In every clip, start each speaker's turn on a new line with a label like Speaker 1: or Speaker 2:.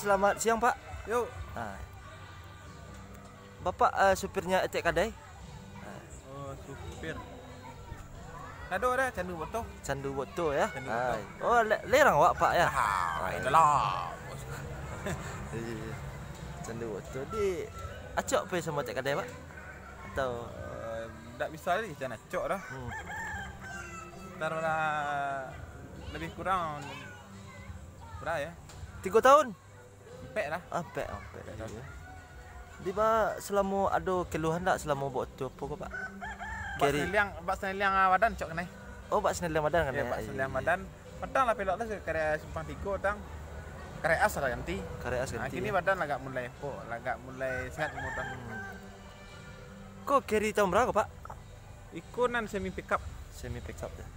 Speaker 1: selamat siang Pak.
Speaker 2: Yuk.
Speaker 1: Nah, Bapak supirnya Etek Kadai?
Speaker 2: Oh, supir. Ada ada candu boto.
Speaker 1: Candu Boto ya?
Speaker 2: Candu Boto.
Speaker 1: Oh, lerang Wak Pak ya?
Speaker 2: Itulah.
Speaker 1: Iya. Candu Boto di acok pe sama Etek Kadai Pak? Atau
Speaker 2: Tak bisa lagi jangan acok dah. Ntar lebih kurang berapa ya?
Speaker 1: 3 tahun?
Speaker 2: Empek lah.
Speaker 1: Ampek. Iya. Di Pak selama ada keluhan tak selama buat tu apa ke Pak?
Speaker 2: Bak seneliang badan cok kena.
Speaker 1: Oh, Pak Seneliang Badan kan
Speaker 2: Ya, bak seneliang badan. Padang lah pelok lah karya simpang 3 tang. Karya as lah ganti.
Speaker 1: Karya as
Speaker 2: Nah,
Speaker 1: ganti.
Speaker 2: kini badan agak mulai pok, agak mulai sehat mudah.
Speaker 1: Kok carry tahun berapa Pak?
Speaker 2: Ikunan semi pickup.
Speaker 1: Semi pick up ya.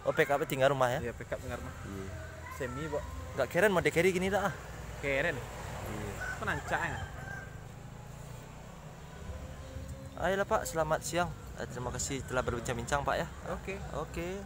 Speaker 1: Oh, pick up tinggal rumah ya?
Speaker 2: Ya pickup dengar mah.
Speaker 1: Iya.
Speaker 2: Semi bok.
Speaker 1: Gak keren mau carry gini tak ah?
Speaker 2: Keren.
Speaker 1: Iya.
Speaker 2: Penancak ya.
Speaker 1: Ayolah Pak, selamat siang. Terima kasih telah berbincang-bincang Pak ya.
Speaker 2: Oke.
Speaker 1: Oke.